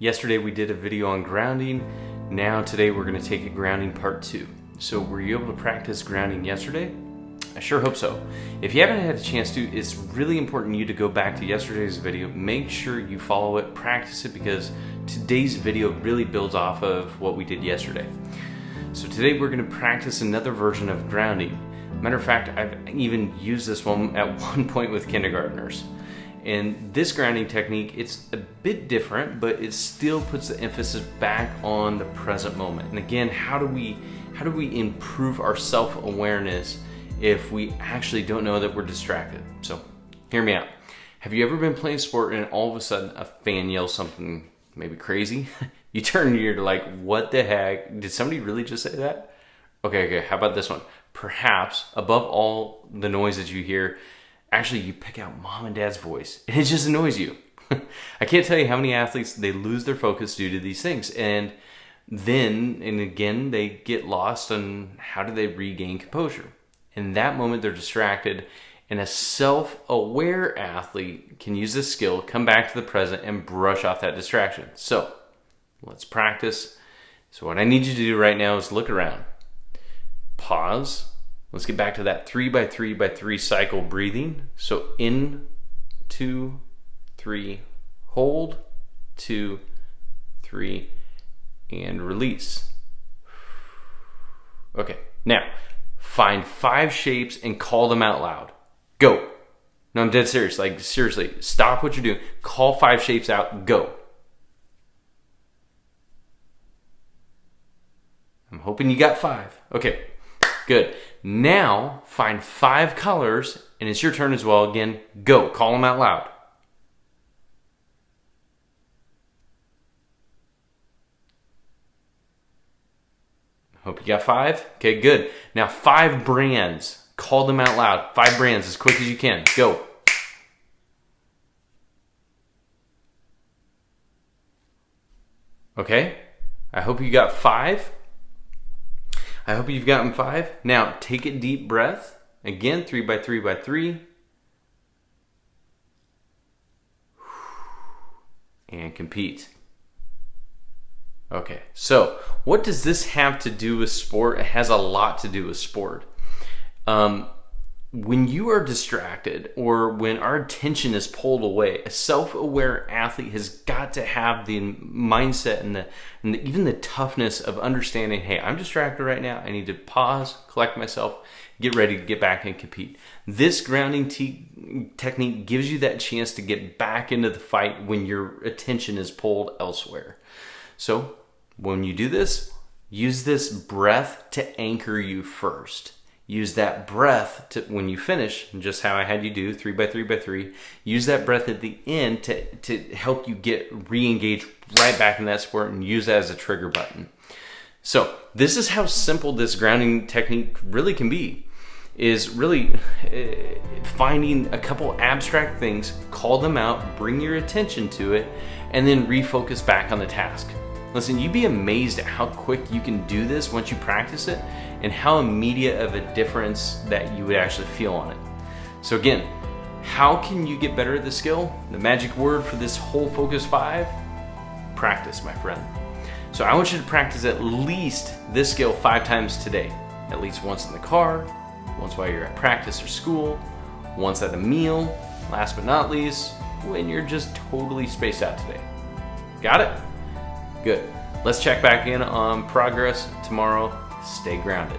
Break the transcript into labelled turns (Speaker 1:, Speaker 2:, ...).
Speaker 1: Yesterday we did a video on grounding. Now today we're going to take it grounding part 2. So were you able to practice grounding yesterday? I sure hope so. If you haven't had a chance to, it's really important you to go back to yesterday's video. Make sure you follow it, practice it, because today's video really builds off of what we did yesterday. So today we're going to practice another version of grounding. Matter of fact, I've even used this one at one point with kindergartners. And this grounding technique, it's a bit different, but it still puts the emphasis back on the present moment. And again, how do we improve our self-awareness if we actually don't know that we're distracted? So hear me out. Have you ever been playing sport and all of a sudden a fan yells something maybe crazy? You turn and you're like, what the heck? Did somebody really just say that? Okay, how about this one? Perhaps above all the noise that you hear, actually you pick out mom and dad's voice and it just annoys you. I can't tell you how many athletes, they lose their focus due to these things. And then, and again, they get lost on how do they regain composure. In that moment, they're distracted, and a self-aware athlete can use this skill, come back to the present, and brush off that distraction. So let's practice. So what I need you to do right now is look around. Pause. Let's get back to that 3x3x3 cycle breathing. So in, 2, 3, hold, 2, 3, and release. Okay, now find 5 shapes and call them out loud. Go. No, I'm dead serious. Like, seriously, stop what you're doing. Call 5 shapes out. Go. I'm hoping you got 5. Okay, good. Now find 5 colors, and it's your turn as well. Again, go. Call them out loud. Hope you got 5. Okay, good. Now 5 brands. Call them out loud. 5 brands as quick as you can. Go. Okay, I hope you got 5. I hope you've gotten 5. Now take a deep breath. Again, 3x3x3. And compete. Okay, so what does this have to do with sport? It has a lot to do with sport. When you are distracted or when our attention is pulled away, a self-aware athlete has got to have the mindset and even the toughness of understanding, hey, I'm distracted right now. I need to pause, collect myself, get ready to get back and compete. This grounding technique gives you that chance to get back into the fight when your attention is pulled elsewhere. So when you do this, use this breath to anchor you first. Use that breath to, when you finish, just how I had you do 3x3x3, use that breath at the end to help you get re-engaged right back in that sport and use that as a trigger button. So this is how simple this grounding technique really can be, is really finding a couple abstract things, call them out, bring your attention to it, and then refocus back on the task. Listen, you'd be amazed at how quick you can do this once you practice it and how immediate of a difference that you would actually feel on it. So again, how can you get better at this skill? The magic word for this whole Focus 5? Practice, my friend. So I want you to practice at least this skill 5 times today. At least once in the car, once while you're at practice or school, once at a meal, last but not least, when you're just totally spaced out today. Got it? Good. Let's check back in on progress tomorrow. Stay grounded.